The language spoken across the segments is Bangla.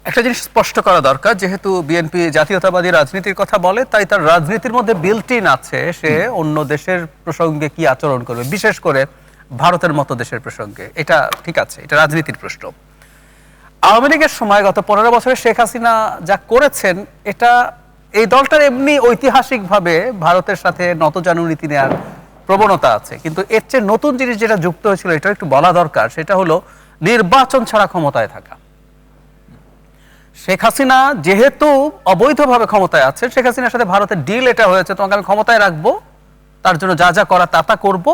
একটা জিনিস স্পষ্ট করা দরকার, যেহেতু বিএনপি জাতীয়তাবাদী রাজনীতির কথা বলে, তাই তার রাজনীতির মধ্যে বিল্ট ইন আছে সে অন্য দেশের প্রসঙ্গে কি আচরণ করবে, বিশেষ করে ভারতের মতো দেশের প্রসঙ্গে। এটা ঠিক আছে, এটা রাজনীতির প্রশ্ন। আওয়ামী লীগের সময় গত 15 বছরে শেখ হাসিনা যা করেছেন, এটা এই দলটার এমনি ঐতিহাসিকভাবে ভারতের সাথে নতজানু নীতি নেওয়ার প্রবণতা আছে, কিন্তু এর চেয়ে নতুন জিনিস যেটা যুক্ত হয়েছিল, এটা একটু বলা দরকার। সেটা হলো নির্বাচন ছাড়া ক্ষমতায় থাকা। শেখ হাসিনা যেহেতু অবৈধভাবে ক্ষমতায় আছে, শেখ হাসিনার সাথে ভারতের ডিল এটা হয়েছে, তোমাকে আমি ক্ষমতায় রাখবো, তার জন্য যা যা করা তা করবো,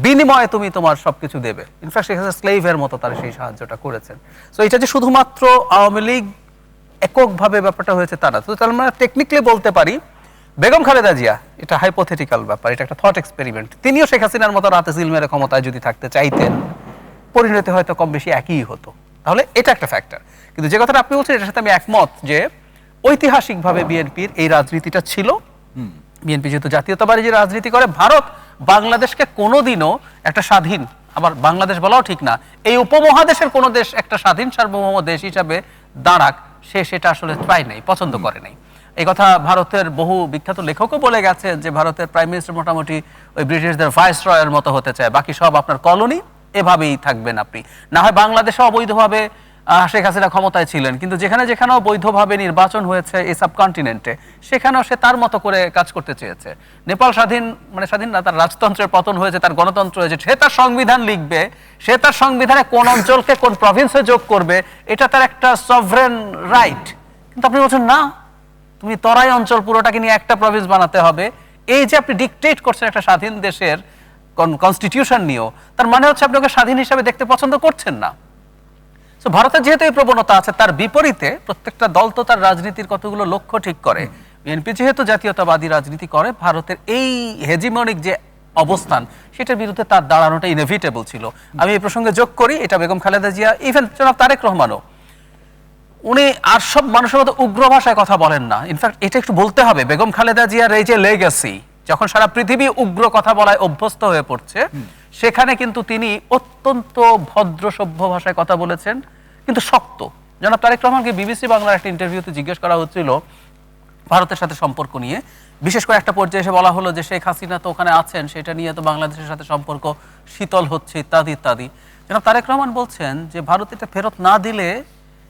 বিনিময়ে তুমি তোমার সবকিছু দেবে। ইনফ্যাক্ট শেখ হাসিনা স্লেভের মতো তার সেই সাহায্যটা করেছেন। সো এটা যে শুধুমাত্র আওয়ামী লীগ এককভাবে ব্যাপারটা হয়েছে তা না। তো তার মানে টেকনিক্যালি বলতে পারি বেগম খালেদা জিয়া, এটা হাইপোথেটিক্যাল ব্যাপার, এটা একটা থট এক্সপেরিমেন্ট, তিনিও শেখ হাসিনার মতো রাতে সিল মেরে ক্ষমতায় যদি থাকতে চাইতেন, পরিণতি হয়তো কম বেশি একই হতো। তাহলে এটা একটা ফ্যাক্টর। কিন্তু যে কথাটা আপনি বলছেন, এটার সাথে আমি একমত যে ঐতিহাসিকভাবে বিএনপির এই রাজনীতিটা ছিল। বিএনপি যেহেতু জাতীয়তাবাদী যে রাজনীতি করে, ভারত বাংলাদেশকে কোনোদিনও একটা স্বাধীন, আবার বাংলাদেশ বলাও ঠিক না, এই উপমহাদেশের কোনো দেশ একটা স্বাধীন সার্বভৌম দেশ হিসাবে দাঁড়াক, সেটা আসলে চায় নাই, পছন্দ করে নাই। এই কথা ভারতের বহু বিখ্যাত লেখকও বলে গেছে যে ভারতের প্রাইম মিনিস্টার মোটামুটি ওই ব্রিটিশদের ভাইস রয়ের মতো হতে চায়, বাকি সব আপনার কলোনি, এভাবেই থাকবেন আপনি। না হয় বাংলাদেশে অবৈধভাবে শেখ হাসিনা ক্ষমতায় ছিলেন, কিন্তু যেখানে যেখানেও বৈধভাবে নির্বাচন হয়েছে এই সাবকন্টিনেন্টে, সেখানেও সে তার মতো করে কাজ করতে চেয়েছে। নেপাল স্বাধীন, মানে স্বাধীন না, তার রাজতন্ত্রের পতন হয়েছে, তার গণতন্ত্র হয়েছে, সে তার সংবিধান লিখবে, সে তার সংবিধানে কোন অঞ্চলকে কোন প্রভিন্সে যোগ করবে, এটা তার একটা সভরেন রাইট। কিন্তু আপনি বলছেন না, তুমি তরাই অঞ্চল পুরোটাকে নিয়ে একটা প্রভিন্স বানাতে হবে। এই যে আপনি ডিকটেট করছেন একটা স্বাধীন দেশের কনস্টিটিউশন নিয়েও, তার মানে হচ্ছে আপনি ওকে স্বাধীন হিসাবে দেখতে পছন্দ করছেন না। তো ভারতের যেহেতু এই প্রবণতা আছে, তার বিপরীতে প্রত্যেকটা দল তো তার রাজনীতির কতগুলো লক্ষ্য ঠিক করে। বিএনপি যেহেতু জাতীয়তাবাদী রাজনীতি করে, ভারতের এই হেজিমনিক যে অবস্থান, সেটার বিরুদ্ধে তার দাঁড়ানোটা ইনএভিটেবল ছিল। আমি এই প্রসঙ্গে যোগ করি, এটা বেগম খালেদা জিয়া, ইভেন জনাব তারেক রহমানও, উনি আর সব মানুষের মতো উগ্র ভাষায় কথা বলেন না। ইনফ্যাক্ট এটা একটু বলতে হবে, বেগম খালেদা জিয়ার এই যে লেগাসি, যখন সারা পৃথিবী উগ্র কথা বলায় অভ্যস্ত হয়ে পড়ছে, সেখানে কিন্তু তিনি অত্যন্ত ভদ্র সভ্য ভাষায় কথা বলেছেন, কিন্তু শক্ত। জনাব তারেক রহমানকে বিবিসি বাংলার একটা ইন্টারভিউতে জিজ্ঞেস করা হচ্ছিল ভারতের সাথে সম্পর্ক নিয়ে, বিশেষ করে একটা পর্যায়ে এসে বলা হলো যে শেখ হাসিনা তো ওখানে আছেন, সেটা নিয়ে তো বাংলাদেশের সাথে সম্পর্ক শীতল হচ্ছে, ইত্যাদি ইত্যাদি। জনাব তারেক রহমান বলছেন যে ভারত এটা ফেরত না দিলে,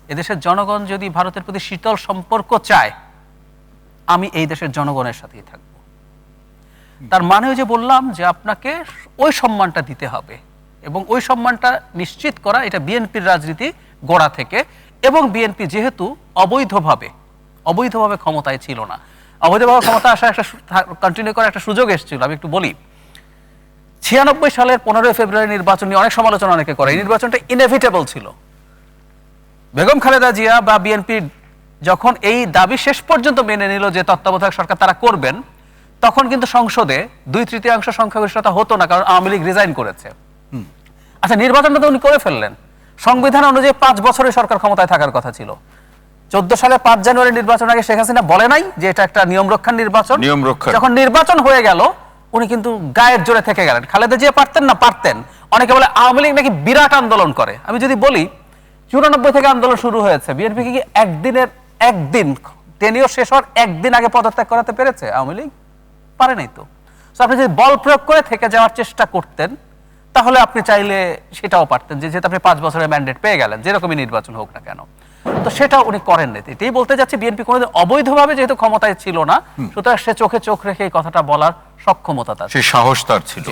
এদেশের জনগণ যদি ভারতের প্রতি শীতল সম্পর্ক চায়, আমি এই দেশের জনগণের সাথেই থাকব। তার মানে ওই যে বললাম যে আপনাকে ওই সম্মানটা দিতে হবে, এবং ওই সম্মানটা নিশ্চিত করা, এটা বিএনপির রাজনীতি গোড়া থেকে। এবং বিএনপি যেহেতু অবৈধভাবে ক্ষমতায় ছিল না, অবৈধভাবে ক্ষমতা আসা একটা কন্টিনিউ করার একটা সুযোগ এসেছিল। আমি একটু বলি, 96 সালের 15 ফেব্রুয়ারি নির্বাচন নিয়ে অনেক সমালোচনা অনেকে করে। এই নির্বাচনটা ইনএভিটেবল ছিল। বেগম খালেদা জিয়া বা বিএনপি যখন এই দাবি শেষ পর্যন্ত মেনে নিল যে তত্ত্বাবধায়ক সরকার তারা করবেন, তখন কিন্তু সংসদে 2/3 সংখ্যাগরিষ্ঠতা হতো না, কারণ আওয়ামী লীগ রিজাইন করেছে। আচ্ছা, নির্বাচনটা তো উনি করে ফেললেন। সংবিধান অনুযায়ী 5 বছরের সরকার ক্ষমতায় থাকার কথা ছিল। 14 সালে 5 জানুয়ারি নির্বাচন আগে শেখ হাসিনা বলে নাই যে এটা একটা নিয়ম রক্ষার নির্বাচন। যখন নির্বাচন হয়ে গেল, উনি কিন্তু গায়ের জোরে থেকে গেলেন। খালেদা জিয়া পারতেন না? পারতেন। অনেকে বলে আওয়ামী লীগ নাকি বিরাট আন্দোলন করে। আমি যদি বলি 94 থেকে আন্দোলন শুরু হয়েছে, বিএনপি কি একদিন টেনিয়র শেষ হওয়ার একদিন আগে পদত্যাগ করাতে পেরেছে? আওয়ামী লীগ পারে নাই। তো আপনি যদি বল প্রয়োগ করে থেকে যাওয়ার চেষ্টা করতেন, তাহলে আপনি চাইলে সেটাও পারতেন, যে যেহেতু আপনি 5 বছরের ম্যান্ডেট পেয়ে গেলেন, যেরকমই নির্বাচন হোক না কেন। তো সেটা উনি করেন না। এটাই বলতে যাচ্ছে, বিএনপি কোনোদিন অবৈধভাবে যেহেতু ক্ষমতায় ছিল না, সুতরাং সে চোখে চোখ রেখে এই কথাটা বলার সক্ষমতা তার, সেই সাহস তার ছিল।